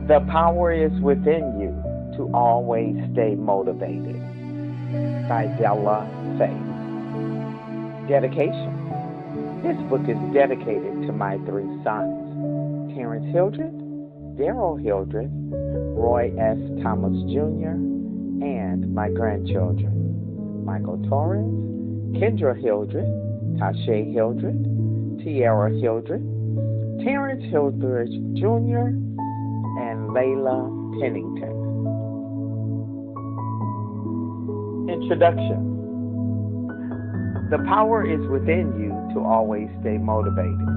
The power is within you to always stay motivated. By Della, Faye. Dedication. This book is dedicated to my three sons, Terrence Hildreth, Daryl Hildreth, Roy S. Thomas Jr., and my grandchildren, Michael Torres, Kendra Hildreth, Tasha Hildreth, Tierra Hildreth, Terrence Hildreth Jr., and Layla Pennington. Introduction. The power is within you to always stay motivated.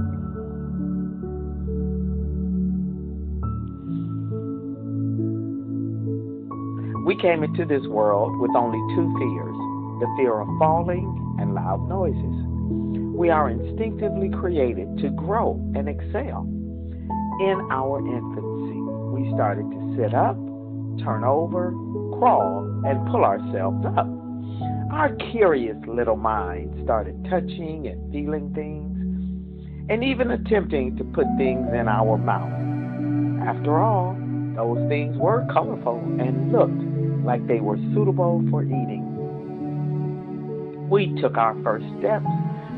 We came into this world with only two fears, the fear of falling and loud noises. We are instinctively created to grow and excel. In our infancy, we started to sit up, turn over, crawl, and pull ourselves up. Our curious little minds started touching and feeling things, and even attempting to put things in our mouth. After all, those things were colorful and looked like they were suitable for eating. We took our first steps.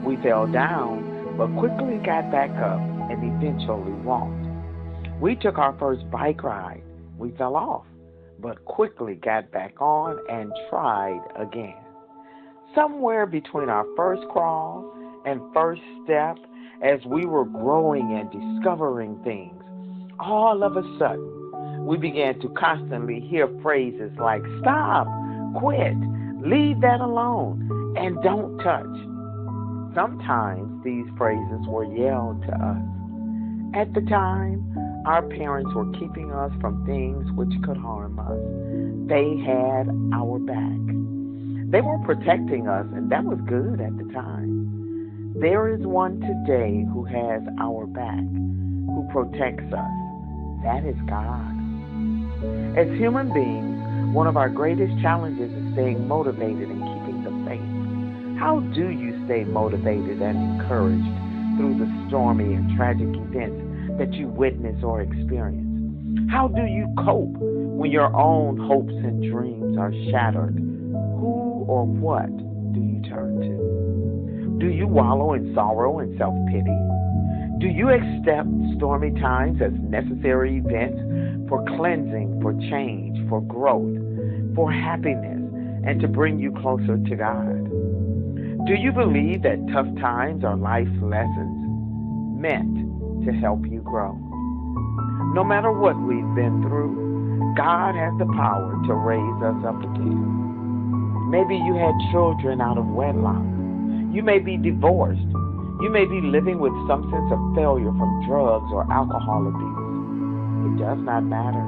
We fell down, but quickly got back up and eventually walked. We took our first bike ride. We fell off, but quickly got back on and tried again. Somewhere between our first crawl and first step, as we were growing and discovering things, all of a sudden, we began to constantly hear phrases like, stop, quit, leave that alone, and don't touch. Sometimes these phrases were yelled to us. At the time, our parents were keeping us from things which could harm us. They had our back. They were protecting us, and that was good at the time. There is one today who has our back, who protects us. That is God. As human beings, one of our greatest challenges is staying motivated and keeping the faith. How do you stay motivated and encouraged through the stormy and tragic events that you witness or experience? How do you cope when your own hopes and dreams are shattered? Who or what do you turn to? Do you wallow in sorrow and self-pity? Do you accept stormy times as necessary events for cleansing, for change, for growth, for happiness, and to bring you closer to God? Do you believe that tough times are life's lessons meant to help you grow? No matter what we've been through, God has the power to raise us up again. Maybe you had children out of wedlock. You may be divorced. You may be living with some sense of failure from drugs or alcohol abuse. It does not matter.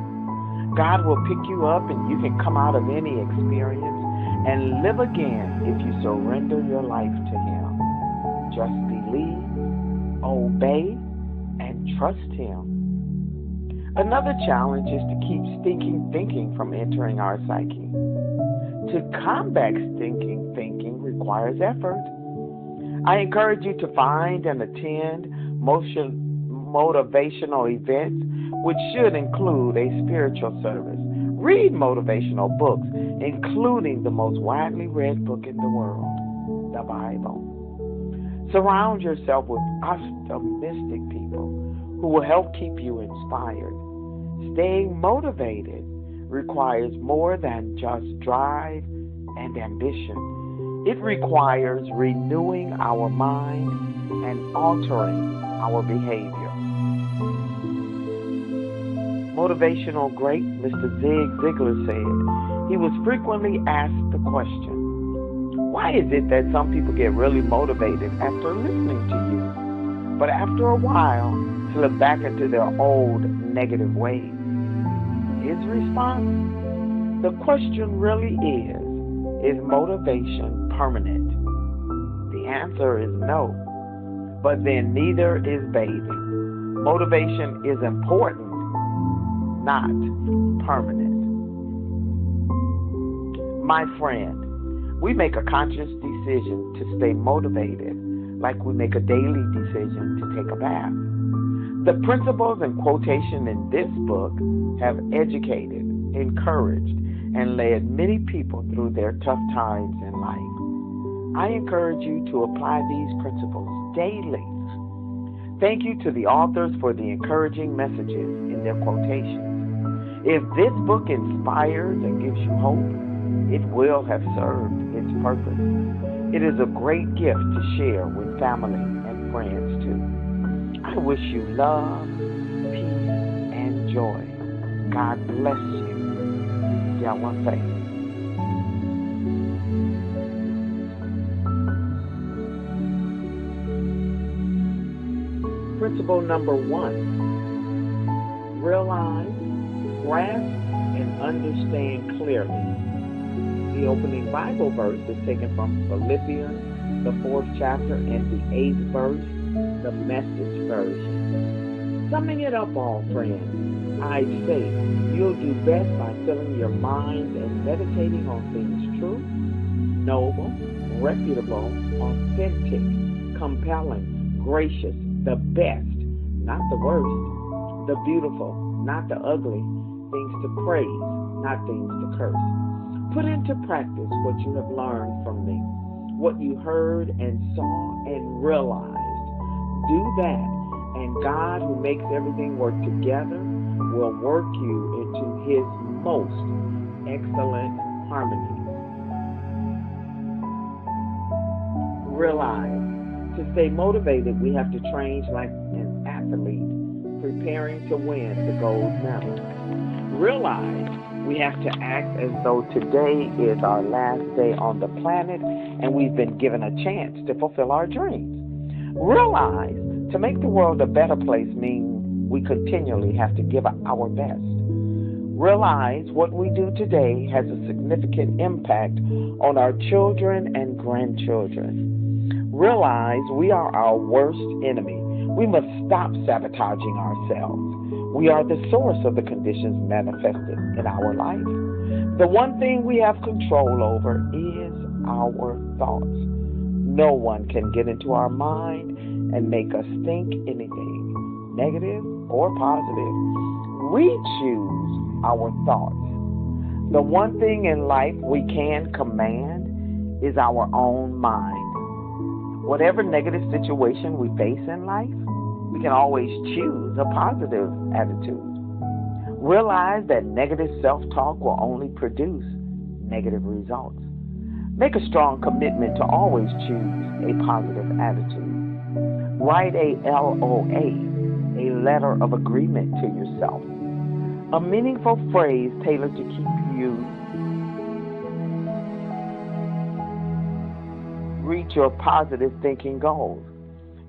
God will pick you up and you can come out of any experience and live again if you surrender your life to Him. Just believe, obey, and trust Him. Another challenge is to keep stinking thinking from entering our psyche. To combat stinking thinking requires effort. I encourage you to find and attend motivational events, which should include a spiritual service. Read motivational books, including the most widely read book in the world, the Bible. Surround yourself with optimistic people who will help keep you inspired. Staying motivated requires more than just drive and ambition. It requires renewing our mind and altering our behavior. Motivational great Mr. Zig Ziglar said he was frequently asked the question, why is it that some people get really motivated after listening to you, but after a while slip back into their old negative ways? His response, The question really is motivation permanent? The answer is no, but then neither is bathing. Motivation is important, not permanent. My friend, we make a conscious decision to stay motivated like we make a daily decision to take a bath. The principles and quotation in this book have educated, encouraged, and led many people through their tough times in life. I encourage you to apply these principles daily. Thank you to the authors for the encouraging messages in their quotations. If this book inspires and gives you hope, it will have served its purpose. It is a great gift to share with family and friends too. I wish you love, peace, and joy. God bless you. Della, Faye. Principle number 1. Realize, grasp, and understand clearly. The opening Bible verse is taken from Philippians, the 4th chapter, and the 8th verse, the Message version. Summing it up, all friends, I'd say you'll do best by filling your minds and meditating on things true, noble, reputable, authentic, compelling, gracious, the best, not the worst, the beautiful, not the ugly, things to praise, not things to curse. Put into practice what you have learned from me, what you heard and saw and realized. Do that, and God, who makes everything work together, will work you into His most excellent harmony. Realize, to stay motivated, we have to train like an athlete preparing to win the gold medal. Realize we have to act as though today is our last day on the planet and we've been given a chance to fulfill our dreams. Realize to make the world a better place means we continually have to give our best. Realize what we do today has a significant impact on our children and grandchildren. Realize we are our worst enemy. We must stop sabotaging ourselves. We are the source of the conditions manifested in our life. The one thing we have control over is our thoughts. No one can get into our mind and make us think anything, negative or positive. We choose our thoughts. The one thing in life we can command is our own mind. Whatever negative situation we face in life, we can always choose a positive attitude. Realize that negative self-talk will only produce negative results. Make a strong commitment to always choose a positive attitude. Write a LOA, a letter of agreement to yourself. A meaningful phrase tailored to keep you reach your positive thinking goals.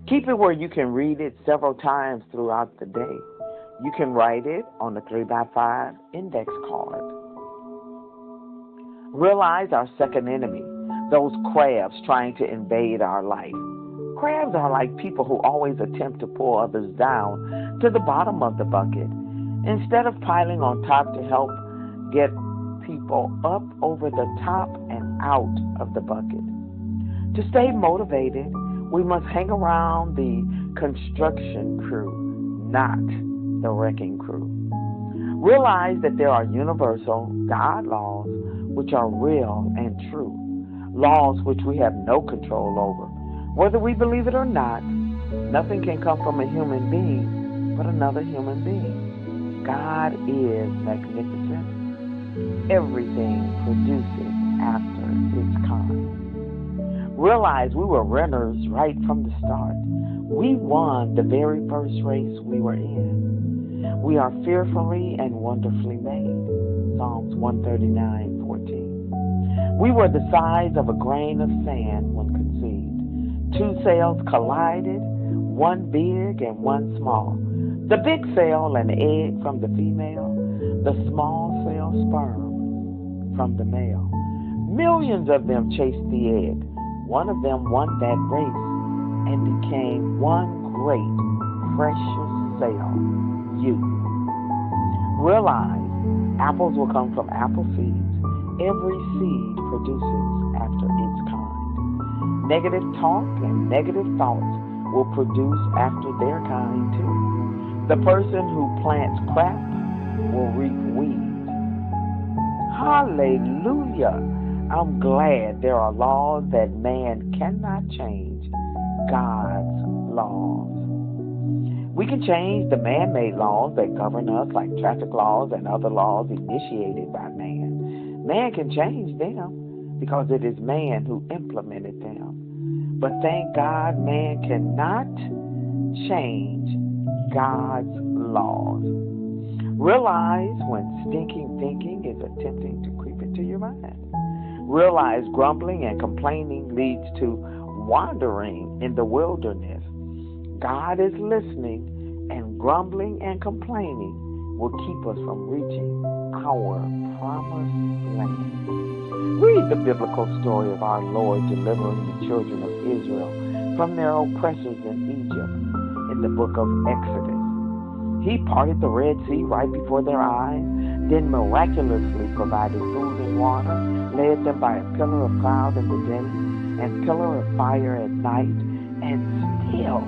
Keep it where you can read it several times throughout the day. You can write it on a 3x5 index card. Realize our second enemy, those crabs trying to invade our life. Crabs are like people who always attempt to pull others down to the bottom of the bucket instead of piling on top to help get people up over the top and out of the bucket. To stay motivated, we must hang around the construction crew, not the wrecking crew. Realize that there are universal God laws which are real and true, laws which we have no control over. Whether we believe it or not, nothing can come from a human being but another human being. God is magnificent. Everything produces after its kind. Realize we were runners right from the start. We won the very first race we were in. We are fearfully and wonderfully made. Psalms 139:14. We were the size of a grain of sand when conceived. Two cells collided, one big and one small. The big cell, an egg from the female, the small cell, sperm. from the male. Millions of them chased the egg. One of them won that race and became one great, precious cell, you. Realize apples will come from apple seeds. Every seed produces after its kind. Negative talk and negative thoughts will produce after their kind too. The person who plants crap will reap weeds. Hallelujah! I'm glad there are laws that man cannot change. God's laws. We can change the man-made laws that govern us, like traffic laws and other laws initiated by man. Man can change them because it is man who implemented them. But thank God, man cannot change God's laws. Realize when stinking thinking is attempting to creep into your mind. Realize grumbling and complaining leads to wandering in the wilderness. God is listening, and grumbling and complaining will keep us from reaching our promised land. Read the biblical story of our Lord delivering the children of Israel from their oppressors in Egypt in the book of Exodus. He parted the Red Sea right before their eyes, then miraculously provided food and water, led them by a pillar of cloud in the day and pillar of fire at night, and still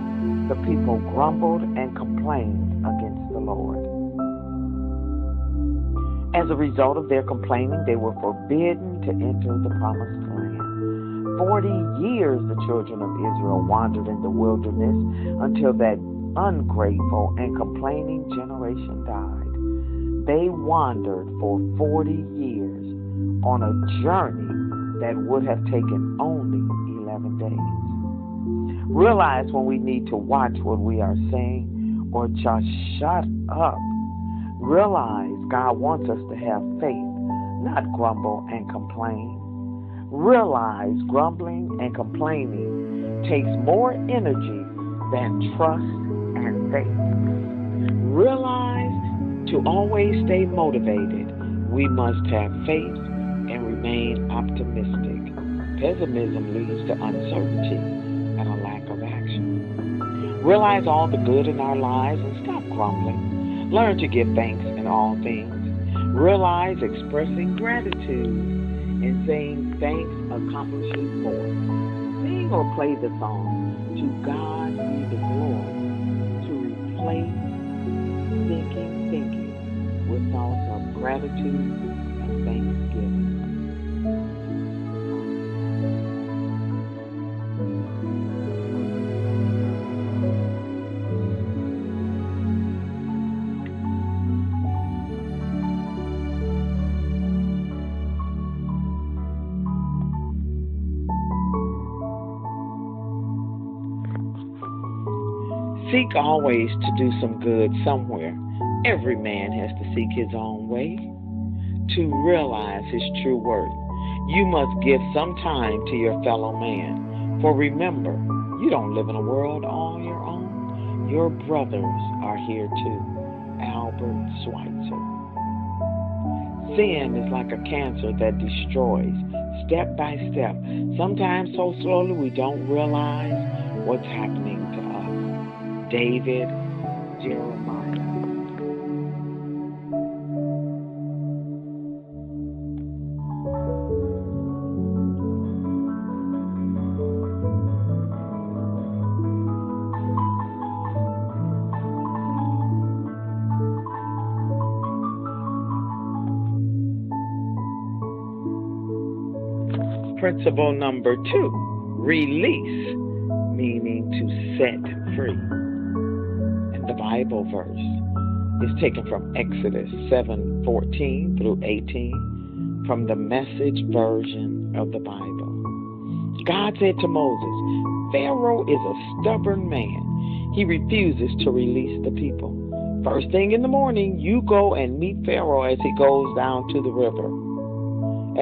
the people grumbled and complained against the Lord. As a result of their complaining, they were forbidden to enter the promised land. 40 years the children of Israel wandered in the wilderness until that ungrateful and complaining generation died. They wandered for 40 years on a journey that would have taken only 11 days. Realize when we need to watch what we are saying or just shut up. Realize God wants us to have faith, not grumble and complain. Realize grumbling and complaining takes more energy than trust and faith. Realize to always stay motivated, we must have faith and remain optimistic. Pessimism leads to uncertainty and a lack of action. Realize all the good in our lives and stop grumbling. Learn to give thanks in all things. Realize expressing gratitude and saying thanks accomplishes more. Sing or play the song, "To God be the glory," to replace thinking with thoughts of gratitude and thanksgiving. Seek always to do some good somewhere. Every man has to seek his own way to realize his true worth. You must give some time to your fellow man. For remember, you don't live in a world all your own. Your brothers are here too. Albert Schweitzer. Sin is like a cancer that destroys step by step. Sometimes so slowly we don't realize what's happening to us. David Jeremiah. Principle number 2, release, meaning to set free. And the Bible verse is taken from Exodus 7:14 through 18 from the Message version of the Bible. God said to Moses, Pharaoh is a stubborn man. He refuses to release the people. First thing in the morning, you go and meet Pharaoh as he goes down to the river.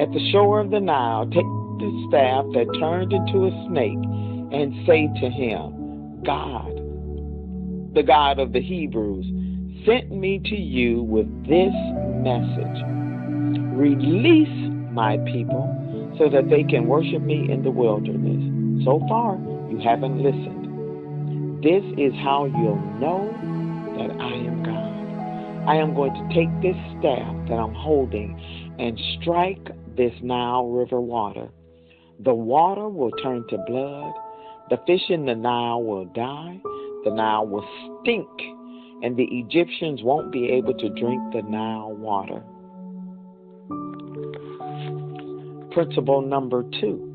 At the shore of the Nile, take the staff that turned into a snake and say to him, God, the God of the Hebrews, sent me to you with this message. Release my people, so that they can worship me in the wilderness. So far, you haven't listened. This is how you'll know that I am God. I am going to take this staff that I'm holding and strike this Nile River water. The water will turn to blood. The fish in the Nile will die. The Nile will stink, and the Egyptians won't be able to drink the Nile water. Principle number 2.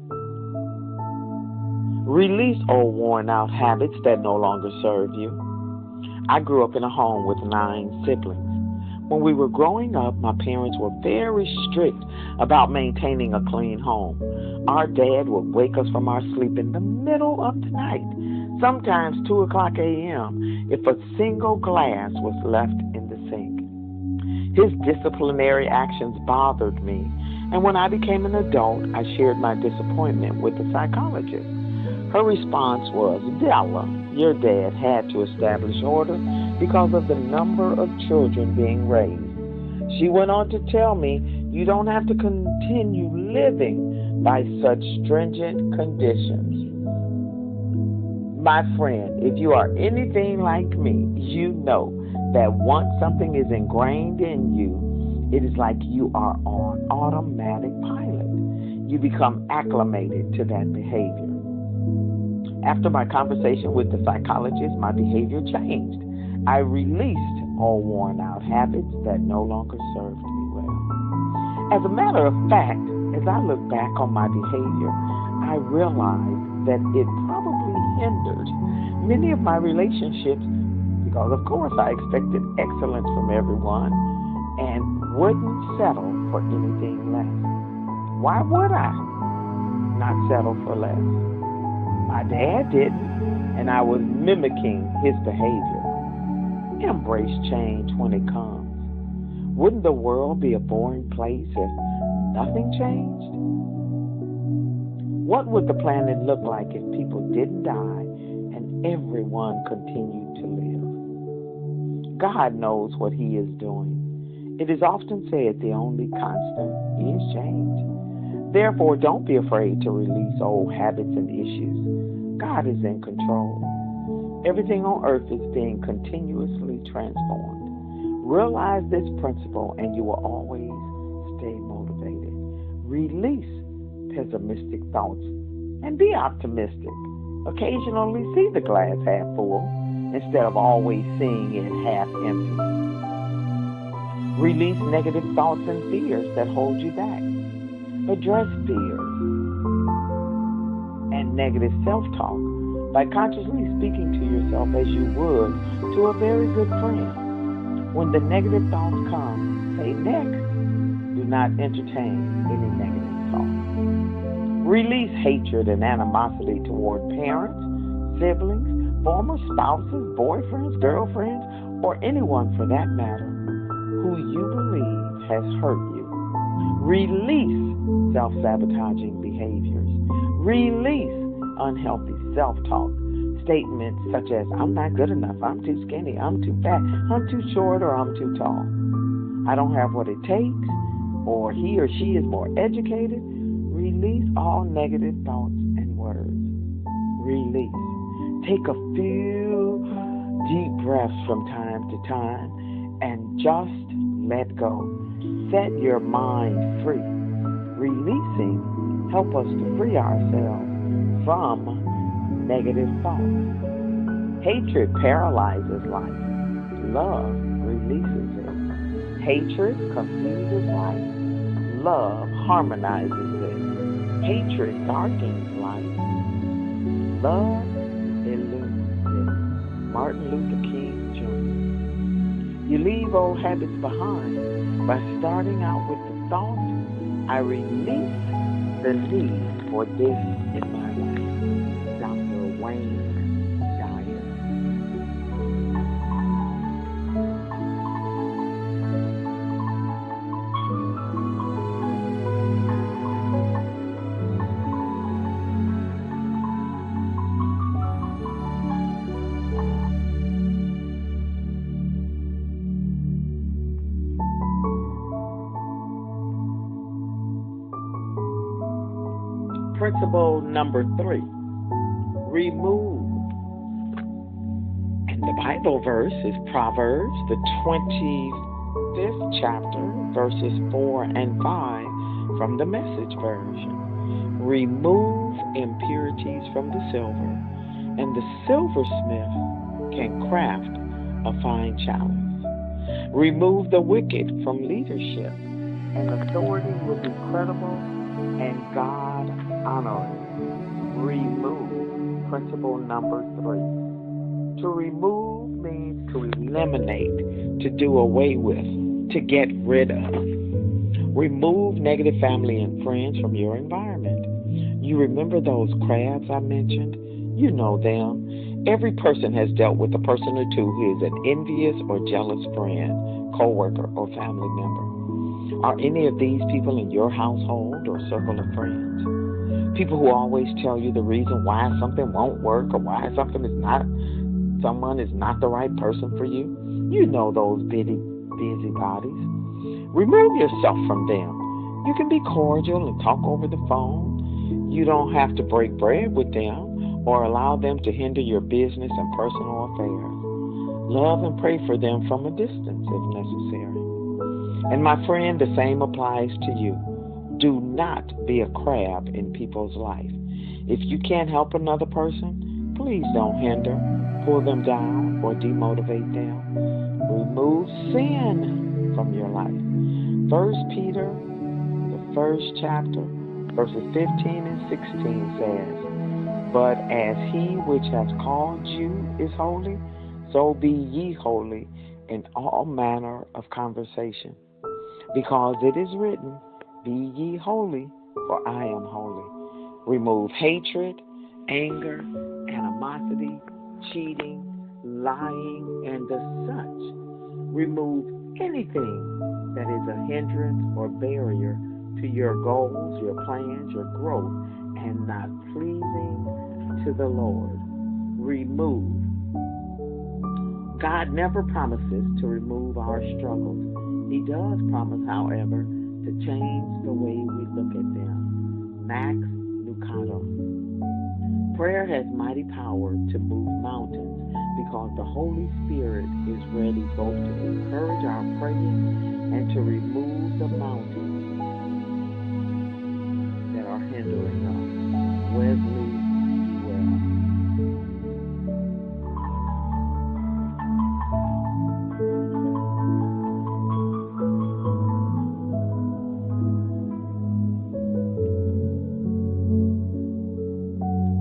Release old worn out habits that no longer serve you. I grew up in a home with 9 siblings. When we were growing up, my parents were very strict about maintaining a clean home. Our dad would wake us from our sleep in the middle of the night, sometimes 2 o'clock a.m., if a single glass was left in the sink. His disciplinary actions bothered me, and when I became an adult, I shared my disappointment with the psychologist. Her response was, "Della, your dad had to establish order because of the number of children being raised." She went on to tell me, "You don't have to continue living by such stringent conditions." My friend, if you are anything like me, you know that once something is ingrained in you, it is like you are on automatic pilot. You become acclimated to that behavior. After my conversation with the psychologist, my behavior changed. I released all worn out habits that no longer served me well. As a matter of fact, as I look back on my behavior, I realized that it probably hindered many of my relationships because, of course, I expected excellence from everyone and wouldn't settle for anything less. Why would I not settle for less? My dad didn't, and I was mimicking his behavior. Embrace change when it comes. Wouldn't the world be a boring place if nothing changed? What would the planet look like if people didn't die and everyone continued to live? God knows what He is doing. It is often said the only constant is change. Therefore, don't be afraid to release old habits and issues. God is in control. Everything on earth is being continuously transformed. Realize this principle and you will always stay motivated. Release pessimistic thoughts and be optimistic. Occasionally see the glass half full instead of always seeing it half empty. Release negative thoughts and fears that hold you back. Address fears and negative self-talk by consciously speaking to yourself as you would to a very good friend. When the negative thoughts come, say next. Do not entertain any negative thoughts. Release hatred and animosity toward parents, siblings, former spouses, boyfriends, girlfriends, or anyone for that matter who you believe has hurt you. Release self-sabotaging behaviors. Release unhealthy self-talk. Statements such as, "I'm not good enough, I'm too skinny, I'm too fat, I'm too short, or I'm too tall. I don't have what it takes," or "he or she is more educated." Release all negative thoughts and words. Release. Take a few deep breaths from time to time and just let go. Set your mind free. Releasing helps us to free ourselves from negative thoughts. Hatred paralyzes life. Love releases it. Hatred confuses life. Love harmonizes it. Hatred darkens life. Love illuminates it. Martin Luther King Jr. You leave old habits behind by starting out with the thought, "I release the need for this in my life." Dr. Wayne Dyer. Principle number 3, remove. And the Bible verse is Proverbs, the 25th chapter, verses 4 and 5 from the Message version. Remove impurities from the silver, and the silversmith can craft a fine chalice. Remove the wicked from leadership, and authority will be credible and God honoring. Remove. Principle number 3. To remove means to eliminate, to do away with, to get rid of. Remove negative family and friends from your environment. You remember those crabs I mentioned? You know them. Every person has dealt with a person or two who is an envious or jealous friend, coworker, or family member. Are any of these people in your household or circle of friends? People who always tell you the reason why something won't work or why someone is not the right person for you. You know those busybodies. Remove yourself from them. You can be cordial and talk over the phone. You don't have to break bread with them or allow them to hinder your business and personal affairs. Love and pray for them from a distance if necessary. And my friend, the same applies to you. Do not be a crab in people's life. If you can't help another person, please don't hinder, pull them down, or demotivate them. Remove sin from your life. 1 Peter, the 1st chapter, verses 15 and 16 says, But as he which has called you is holy, so be ye holy in all manner of conversation. Because it is written, Be ye holy, for I am holy. Remove hatred, anger, animosity, cheating, lying, and the such. Remove anything that is a hindrance or barrier to your goals, your plans, your growth, and not pleasing to the Lord. Remove. God never promises to remove our struggles. He does promise, however, to change the way we look at them. Max Lucado. Prayer has mighty power to move mountains because the Holy Spirit is ready both to encourage our praying and to remove the mountains that are hindering us. Wesley Well.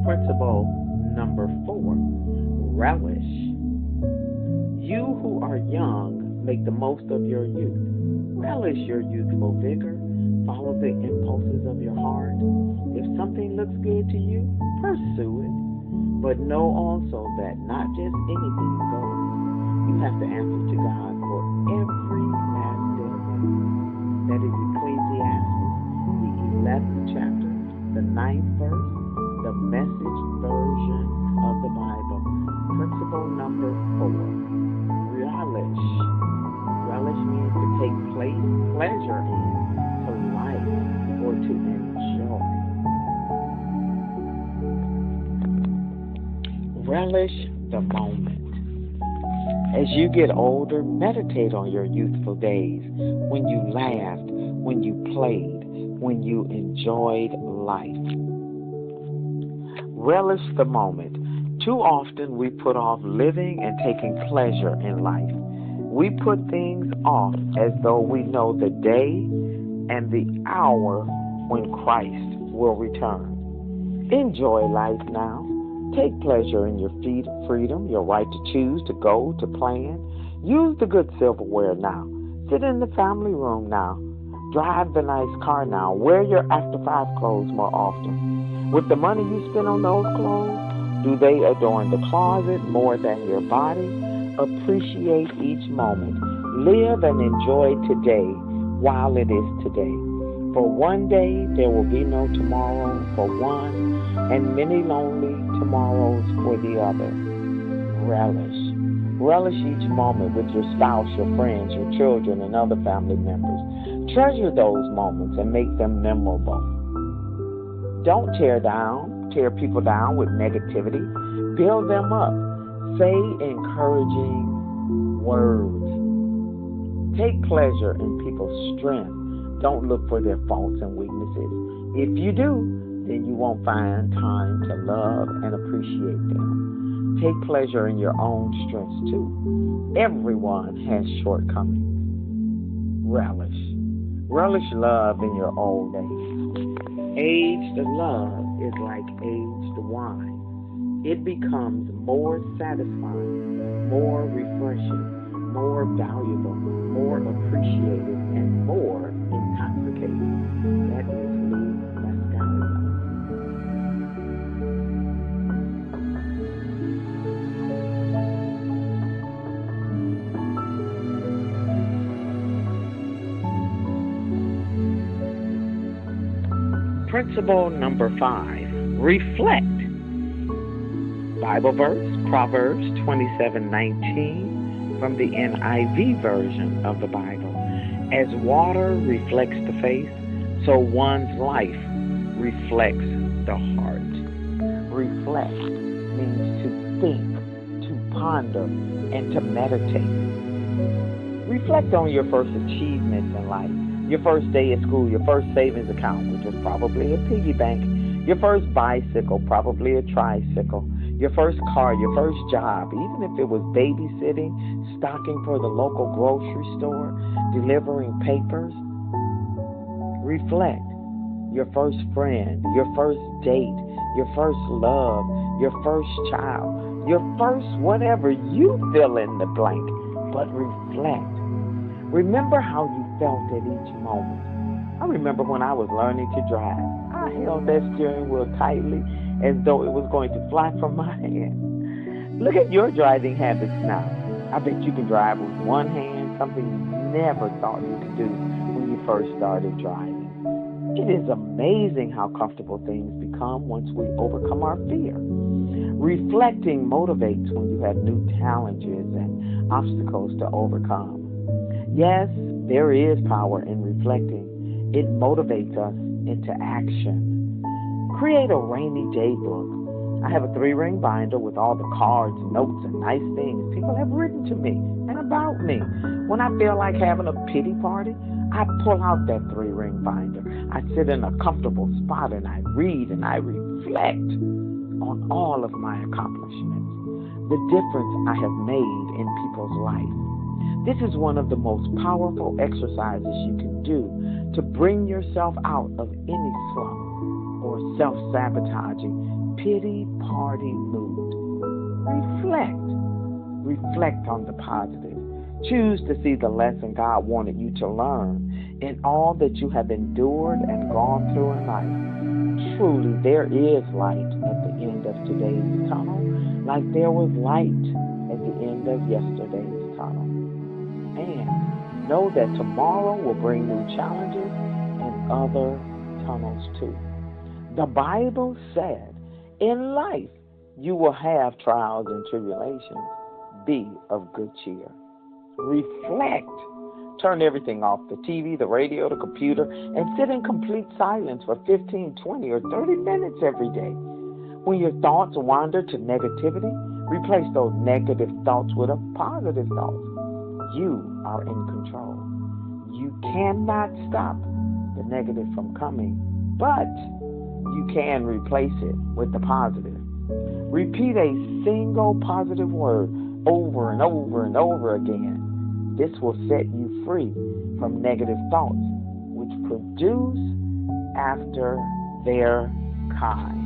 Principle number 4, relish. You who are young, make the most of your youth. Relish your youthful vigor. Follow the impulses of your heart. If something looks good to you, pursue it. But know also that not just anything goes. You have to answer to God for every last bit. That is Ecclesiastes, the 11th chapter, the 9th verse, the Message version of the Bible. Principle number 4, relish. Relish means to take pleasure in, to like, or to enjoy. Relish the moment. As you get older, meditate on your youthful days, when you laughed, when you played, when you enjoyed life. Relish the moment. Too often we put off living and taking pleasure in life. We put things off as though we know the day and the hour when Christ will return. Enjoy life now. Take pleasure in your freedom, your right to choose, to go, to plan. Use the good silverware now. Sit in the family room now. Drive the nice car now. Wear your after 5 clothes more often. With the money you spend on those clothes, do they adorn the closet more than your body? Appreciate each moment. Live and enjoy today while it is today. For one day there will be no tomorrow for one, and many lonely tomorrows for the other. Relish. Relish each moment with your spouse, your friends, your children, and other family members. Treasure those moments and make them memorable. Don't tear people down with negativity. Build them up. Say encouraging words. Take pleasure in people's strength. Don't look for their faults and weaknesses. If you do, then you won't find time to love and appreciate them. Take pleasure in your own strengths too. Everyone has shortcomings. Relish love in your old age. Aged love is like aged wine. It becomes more satisfying, more refreshing, more valuable, more appreciated, and more intoxicating. That is Mescalia. Principle number 5, reflect. Bible verse, Proverbs 27:19 from the NIV version of the Bible. As water reflects the face, so one's life reflects the heart. Reflect means to think, to ponder, and to meditate. Reflect on your first achievements in life. Your first day at school, your first savings account, which was probably a piggy bank, your first bicycle, probably a tricycle, your first car, your first job, even if it was babysitting, stocking for the local grocery store, delivering papers. Reflect. Your first friend, your first date, your first love, your first child, your first whatever, you fill in the blank, but reflect. Remember how you felt at each moment. I remember when I was learning to drive. I held that steering wheel tightly as though it was going to fly from my hand. Look at your driving habits now. I bet you can drive with one hand, something you never thought you could do when you first started driving. It is amazing how comfortable things become once we overcome our fear. Reflecting motivates when you have new challenges and obstacles to overcome. Yes, there is power in reflecting. It motivates us into action. Create a rainy day book. I have a 3-ring binder with all the cards, notes, and nice things people have written to me and about me. When I feel like having a pity party, I pull out that 3-ring binder. I sit in a comfortable spot and I read and I reflect on all of my accomplishments, the difference I have made in people's life. This is one of the most powerful exercises you can do to bring yourself out of any slump or self-sabotaging pity party mood. Reflect on the positive. Choose to see the lesson God wanted you to learn in all that you have endured and gone through in life. Truly, there is light at the end of today's tunnel, like there was light at the end of yesterday's tunnel. And know that tomorrow will bring new challenges and other tunnels too. The Bible said, in life you will have trials and tribulations. Be of good cheer. Reflect. Turn everything off, the TV, the radio, the computer, and sit in complete silence for 15, 20, or 30 minutes every day. When your thoughts wander to negativity, replace those negative thoughts with a positive thought. You are in control. You cannot stop the negative from coming, but you can replace it with the positive. Repeat a single positive word over and over and over again. This will set you free from negative thoughts, which produce after their kind.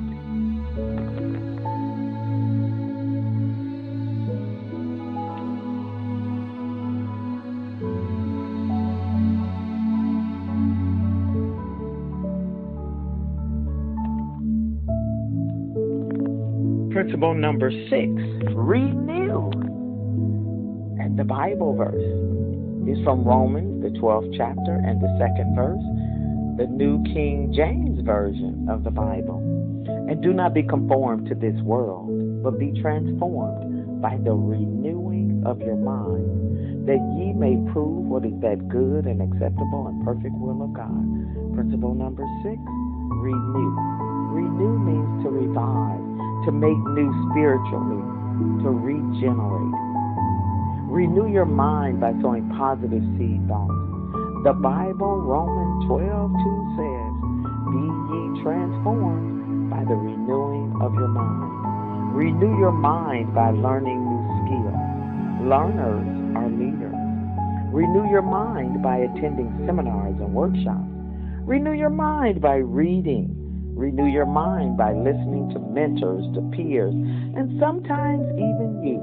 Principle number 6, renew. And the Bible verse is from Romans, the 12th chapter and the 2nd verse, the New King James Version of the Bible. And do not be conformed to this world, but be transformed by the renewing of your mind, that ye may prove what is that good and acceptable and perfect will of God. Principle number 6, renew. renew means to revive, to make new spiritually, to regenerate. Renew your mind by sowing positive seed thoughts. The Bible, Romans 12:2 says, "Be ye transformed by the renewing of your mind." Renew your mind by learning new skills. Learners are leaders. Renew your mind by attending seminars and workshops. Renew your mind by reading. Renew your mind by listening to mentors, to peers, and sometimes even youth.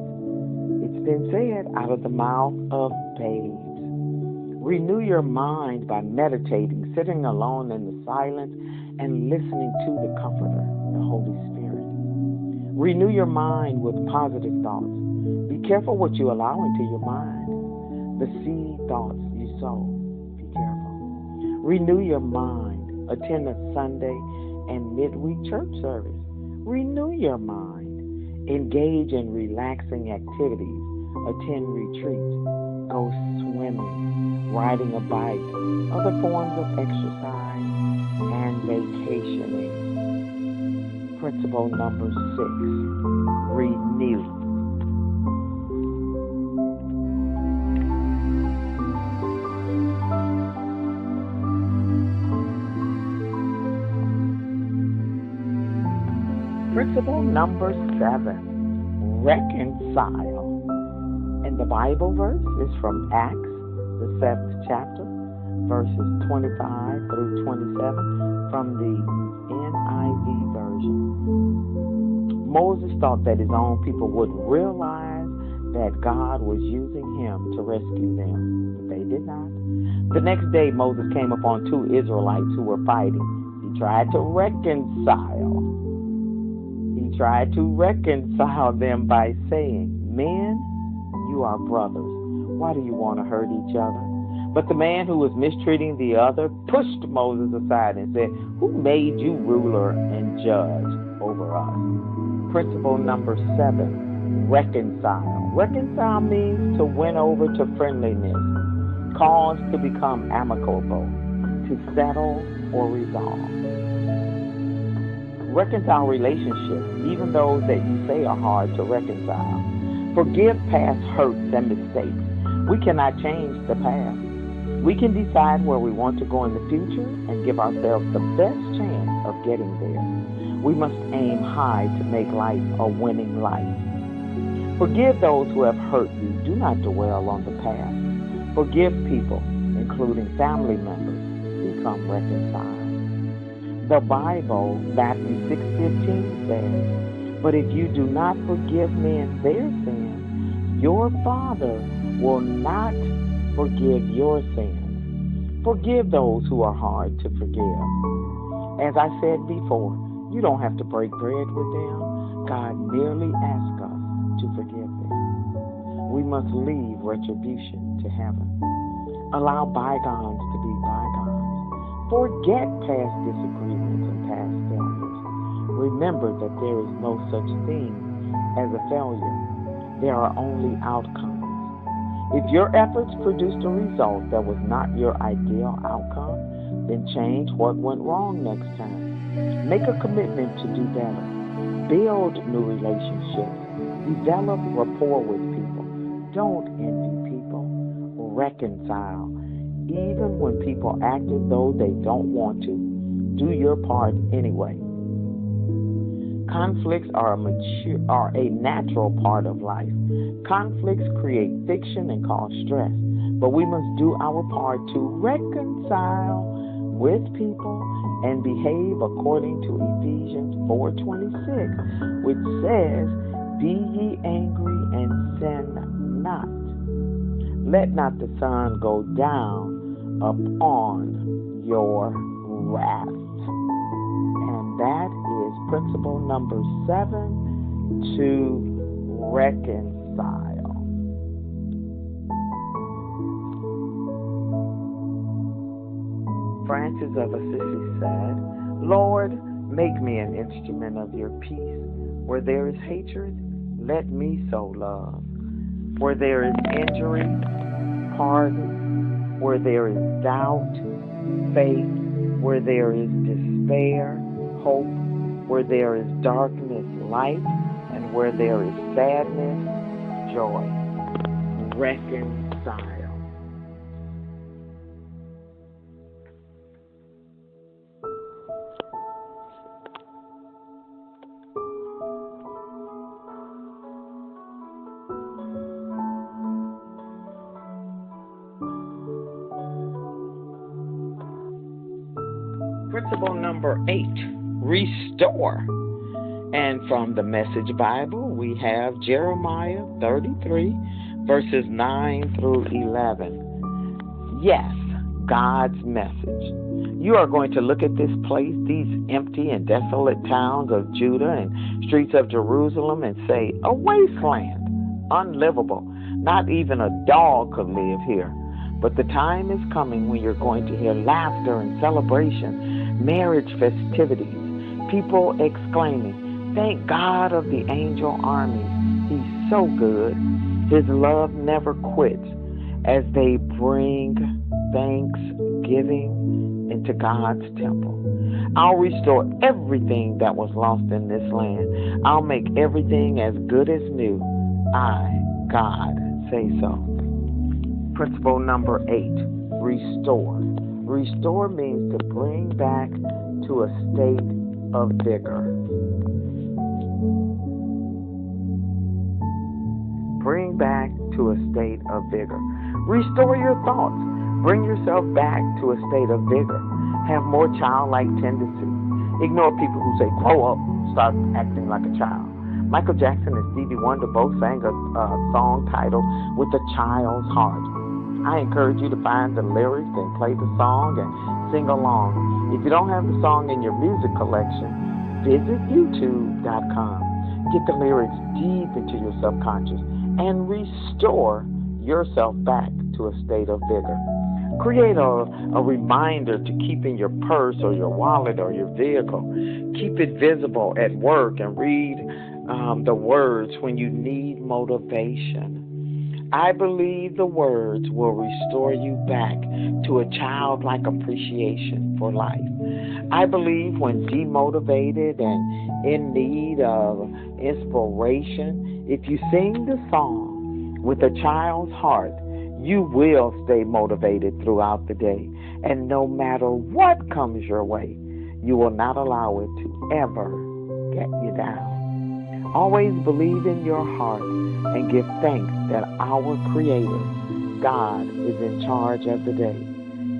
It's been said, out of the mouth of babes. Renew your mind by meditating, sitting alone in the silence, and listening to the Comforter, the Holy Spirit. Renew your mind with positive thoughts. Be careful what you allow into your mind. The seed thoughts you sow. Be careful. Renew your mind. Attend a Sunday and midweek church service. Renew your mind. Engage in relaxing activities. Attend retreats. Go swimming, riding a bike, other forms of exercise, and vacationing. Principle number 6, renew. Principle number 7, reconcile. And the Bible verse is from Acts, the 7th chapter, verses 25 through 27 from the NIV version. Moses thought that his own people would realize that God was using him to rescue them, but they did not. The next day, Moses came upon 2 Israelites who were fighting. He tried to reconcile them by saying, "Men, you are brothers. Why do you want to hurt each other?" But the man who was mistreating the other pushed Moses aside and said, "Who made you ruler and judge over us?" Principle number 7, reconcile. Reconcile means to win over to friendliness, cause to become amicable, to settle or resolve. Reconcile relationships, even those that you say are hard to reconcile. Forgive past hurts and mistakes. We cannot change the past. We can decide where we want to go in the future and give ourselves the best chance of getting there. We must aim high to make life a winning life. Forgive those who have hurt you. Do not dwell on the past. Forgive people, including family members. Become reconciled. The Bible, Matthew 6:15 says, "But if you do not forgive men their sins, your Father will not forgive your sins." Forgive those who are hard to forgive. As I said before, you don't have to break bread with them. God merely asks us to forgive them. We must leave retribution to heaven. Allow bygones to be bygones. Forget past disagreements and past failures. Remember that there is no such thing as a failure. There are only outcomes. If your efforts produced a result that was not your ideal outcome, then change what went wrong next time. Make a commitment to do better. Build new relationships. Develop rapport with people. Don't envy people. Reconcile. Even when people act as though they don't want to, do your part anyway. Conflicts are a natural part of life. Conflicts create friction and cause stress, but we must do our part to reconcile with people and behave according to Ephesians 4:26, which says, "Be ye angry and sin not. Let not the sun go down upon your wrath." And that is principle number 7, to reconcile. Francis of Assisi said, "Lord, make me an instrument of your peace. Where there is hatred, let me sow love. Where there is injury, pardon. Where there is doubt, faith. Where there is despair, hope. Where there is darkness, light, and where there is sadness, joy. Reconcile. Principle number 8, restore. And from the Message Bible, we have Jeremiah 33, verses 9 through 11. Yes, God's message. You are going to look at this place, these empty and desolate towns of Judah and streets of Jerusalem, and say, a wasteland, unlivable. Not even a dog could live here. But the time is coming when you're going to hear laughter and celebration, marriage festivities, people exclaiming, thank God of the angel armies. He's so good. His love never quits as they bring thanksgiving into God's temple. I'll restore everything that was lost in this land. I'll make everything as good as new. I, God, say so. Principle number 8, restore. Restore means to bring back to a state of vigor. Bring back to a state of vigor. Restore your thoughts. Bring yourself back to a state of vigor. Have more childlike tendencies. Ignore people who say, grow up, start acting like a child. Michael Jackson and Stevie Wonder both sang a song titled With a Child's Heart. I encourage you to find the lyrics and play the song and sing along. If you don't have the song in your music collection, visit youtube.com. Get the lyrics deep into your subconscious and restore yourself back to a state of vigor. Create a reminder to keep in your purse or your wallet or your vehicle. Keep it visible at work and read the words when you need motivation. I believe the words will restore you back to a childlike appreciation for life. I believe when demotivated and in need of inspiration, if you sing the song with a child's heart, you will stay motivated throughout the day. And no matter what comes your way, you will not allow it to ever get you down. Always believe in your heart and give thanks that our Creator, God, is in charge of the day.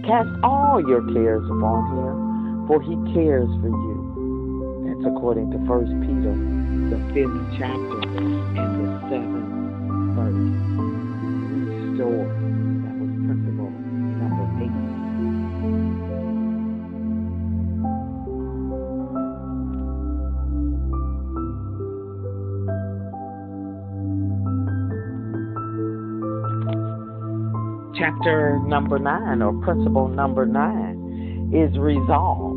Cast all your cares upon Him, for He cares for you. That's according to 1 Peter, the 5th chapter and the 7th verse. Restore. That was principle number 8. Chapter number 9, or principle number 9, is resolve.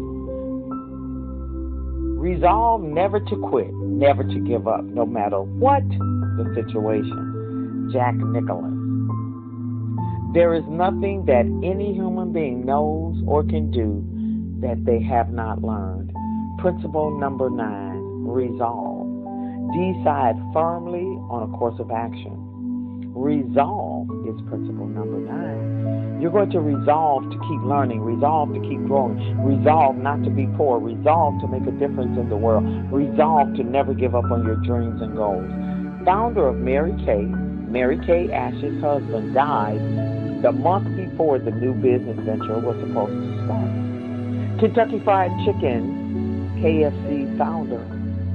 Resolve never to quit, never to give up, no matter what the situation. Jack Nicklaus. There is nothing that any human being knows or can do that they have not learned. Principle number 9, resolve. Decide firmly on a course of action. Resolve is principle number 9. You're going to resolve to keep learning, resolve to keep growing, resolve not to be poor, resolve to make a difference in the world, resolve to never give up on your dreams and goals. Founder of Mary Kay Ash's husband died the month before the new business venture was supposed to start. Kentucky Fried Chicken, KFC founder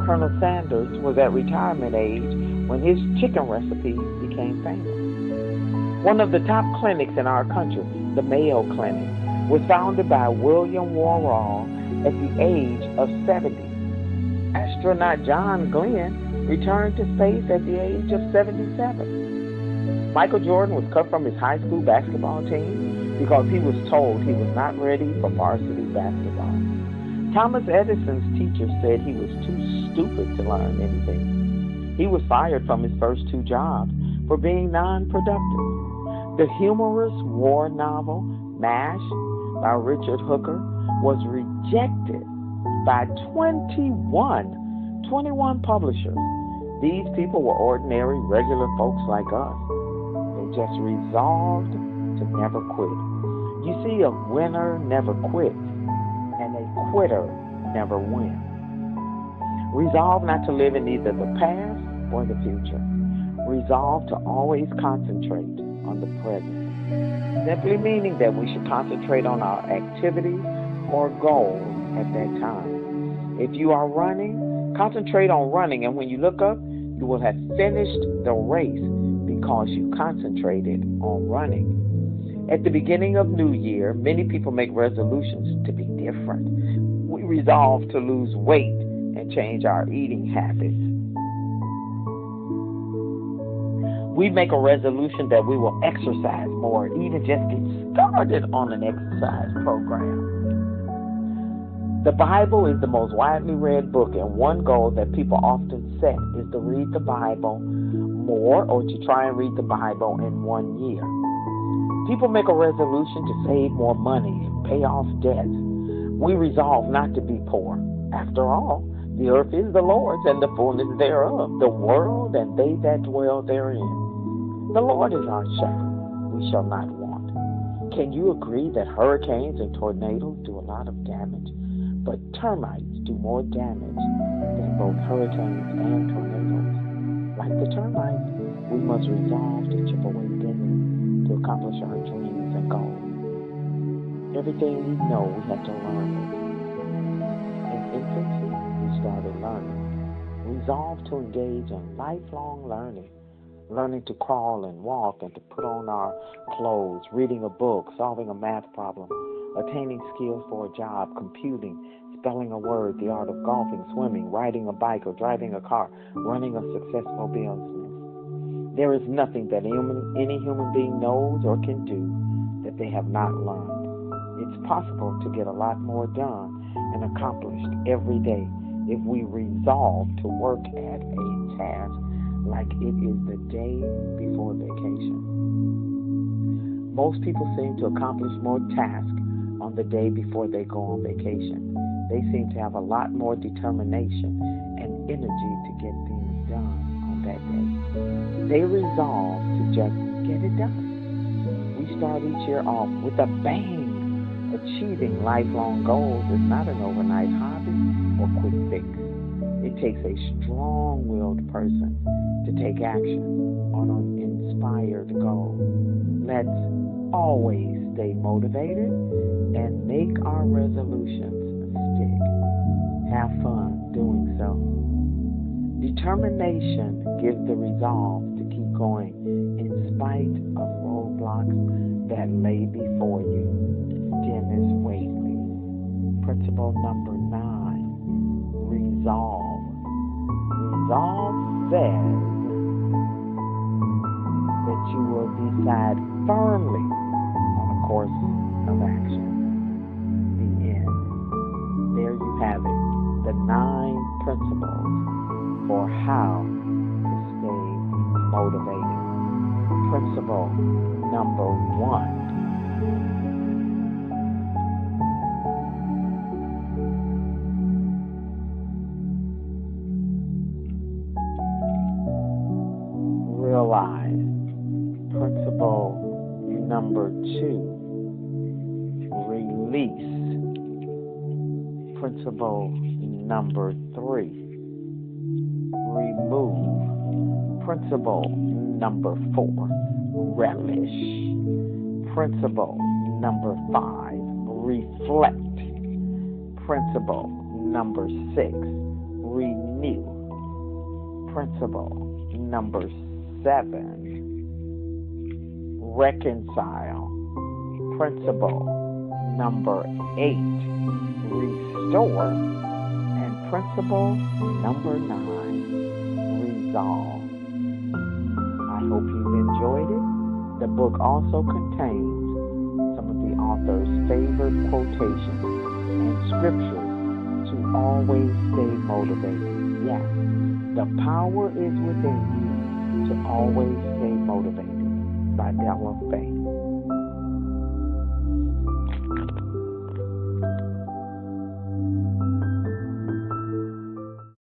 Colonel Sanders was at retirement age when his chicken recipes became famous. One of the top clinics in our country, the Mayo Clinic, was founded by William Worrall at the age of 70. Astronaut John Glenn returned to space at the age of 77. Michael Jordan was cut from his high school basketball team because he was told he was not ready for varsity basketball. Thomas Edison's teacher said he was too stupid to learn anything. He was fired from his first 2 jobs for being non-productive. The humorous war novel MASH by Richard Hooker was rejected by 21 publishers. These people were ordinary, regular folks like us. They just resolved to never quit. You see, a winner never quits, and a quitter never wins. Resolve not to live in either the past or the future. Resolve to always concentrate on the present. Simply meaning that we should concentrate on our activities or goals at that time. If you are running, concentrate on running, and when you look up, you will have finished the race because you concentrated on running. At the beginning of New Year, many people make resolutions to be different. We resolve to lose weight and change our eating habits. We make a resolution that we will exercise more, even just get started on an exercise program. The Bible is the most widely read book, and one goal that people often set is to read the Bible more or to try and read the Bible in 1 year. People make a resolution to save more money and pay off debts. We resolve not to be poor. After all, the earth is the Lord's and the fullness thereof, the world and they that dwell therein. The Lord is our shepherd. We shall not want. Can you agree that hurricanes and tornadoes do a lot of damage? But termites do more damage than both hurricanes and tornadoes. Like the termites, we must resolve to chip away daily to accomplish our dreams and goals. Everything we know, we have to learn it. In infancy, we started learning. Resolve to engage in lifelong learning. Learning to crawl and walk and to put on our clothes, reading a book, solving a math problem, attaining skills for a job, computing, spelling a word, the art of golfing, swimming, riding a bike or driving a car, running a successful business. There is nothing that any human being knows or can do that they have not learned. It's possible to get a lot more done and accomplished every day if we resolve to work at a task like it is the day before vacation. Most people seem to accomplish more tasks on the day before they go on vacation. They seem to have a lot more determination and energy to get things done on that day. They resolve to just get it done. We start each year off with a bang. Achieving lifelong goals is not an overnight hobby or quick fix. It takes a strong-willed person to take action on an inspired goal. Let's always stay motivated and make our resolutions stick. Have fun doing so. Determination gives the resolve to keep going in spite of roadblocks that lay before you. Dennis Waitley. Principle number 9. Resolve. Resolve says that you will decide firmly on a course of action. The end. There you have it. The 9 principles for how to stay motivated. Principle number 1. Realize. Principle number 2. Release. Principle number 3. Remove. Principle number 4. Relish. Principle number 5. Reflect. Principle number 6. Renew. Principle number 7. Reconcile. Principle number 8. Restore. And principle number 9. Resolve. I hope you've enjoyed it. The book also contains some of the author's favorite quotations and scriptures to always stay motivated. Yes, the power is within you to always stay motivated by Della, Faye.